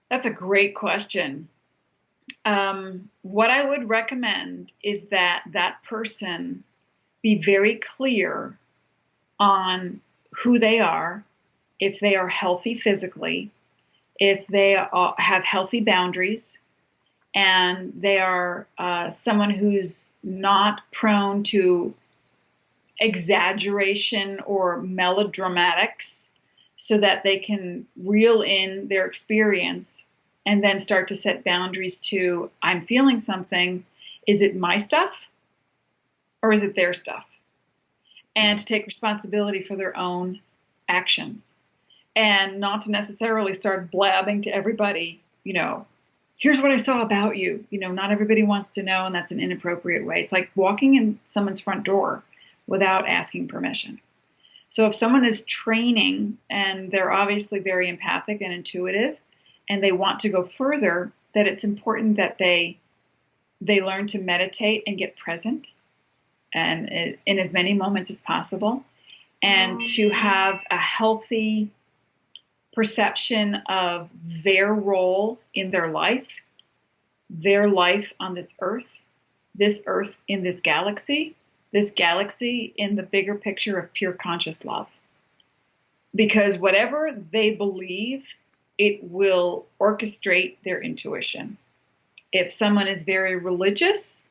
That's a great question. What I would recommend is that that person be very clear on who they are, if they are healthy physically, if they have healthy boundaries, and they are someone who's not prone to exaggeration or melodramatics, so that they can reel in their experience and then start to set boundaries to, I'm feeling something. Is it my stuff or is it their stuff? And Mm-hmm. to take responsibility for their own actions and not to necessarily start blabbing to everybody, here's what I saw about you. Not everybody wants to know, and that's an inappropriate way. It's like walking in someone's front door without asking permission. So if someone is training and they're obviously very empathic and intuitive and they want to go further, that it's important that they learn to meditate and get present and in as many moments as possible, and to have a healthy perception of their role in their life on this earth in this galaxy in the bigger picture of pure conscious love. Because whatever they believe, it will orchestrate their intuition. If someone is very religious,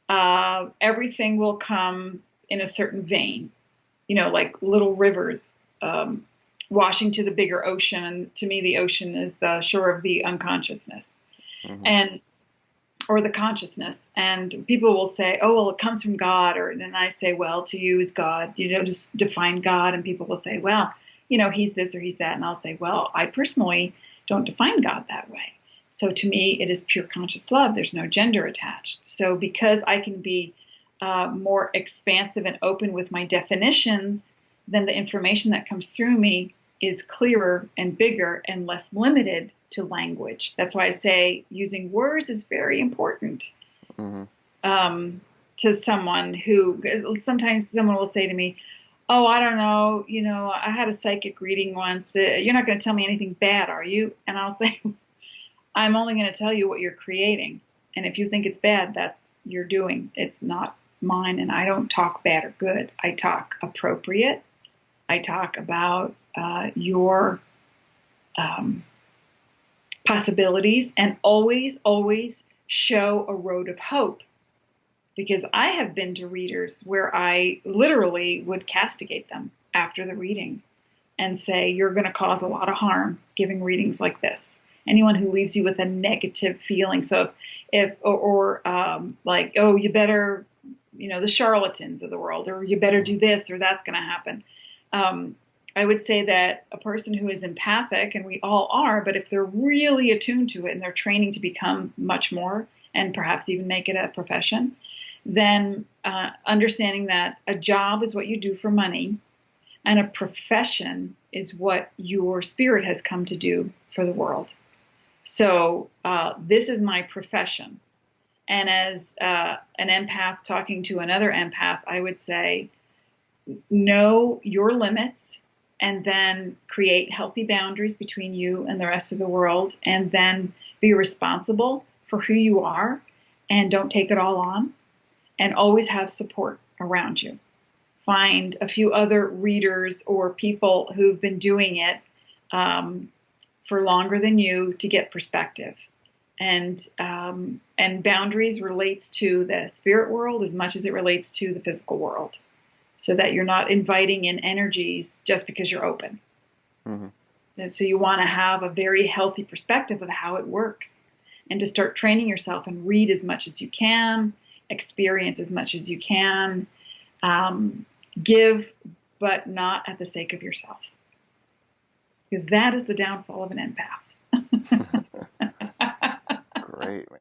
everything will come in a certain vein, like little rivers washing to the bigger ocean. And to me, the ocean is the shore of the unconsciousness. Mm-hmm. And or the consciousness. And people will say, oh, well, it comes from God. And I say, well, to you is God. Just define God. And people will say, well, he's this or he's that. And I'll say, well, I personally don't define God that way. So to me, it is pure conscious love. There's no gender attached. So because I can be more expansive and open with my definitions, then the information that comes through me is clearer and bigger and less limited to language. That's why I say using words is very important Mm-hmm. to someone who sometimes someone will say to me, oh, I don't know, I had a psychic reading once. You're not going to tell me anything bad, are you? And I'll say, I'm only going to tell you what you're creating. And if you think it's bad, that's your doing. It's not mine. And I don't talk bad or good. I talk appropriate. I talk about your possibilities, and always, always show a road of hope. Because I have been to readers where I literally would castigate them after the reading and say, you're going to cause a lot of harm giving readings like this. Anyone who leaves you with a negative feeling. So like, oh, you better, the charlatans of the world, or you better do this or that's going to happen. I would say that a person who is empathic, and we all are, but if they're really attuned to it and they're training to become much more and perhaps even make it a profession, then understanding that a job is what you do for money and a profession is what your spirit has come to do for the world. So this is my profession. And as an empath talking to another empath, I would say, know your limits and then create healthy boundaries between you and the rest of the world, and then be responsible for who you are and don't take it all on, and always have support around you. Find a few other readers or people who've been doing it for longer than you to get perspective. And boundaries relates to the spirit world as much as it relates to the physical world, so that you're not inviting in energies just because you're open. Mm-hmm. And so you want to have a very healthy perspective of how it works, and to start training yourself and read as much as you can, experience as much as you can, give, but not at the sake of yourself. Because that is the downfall of an empath. Great, man.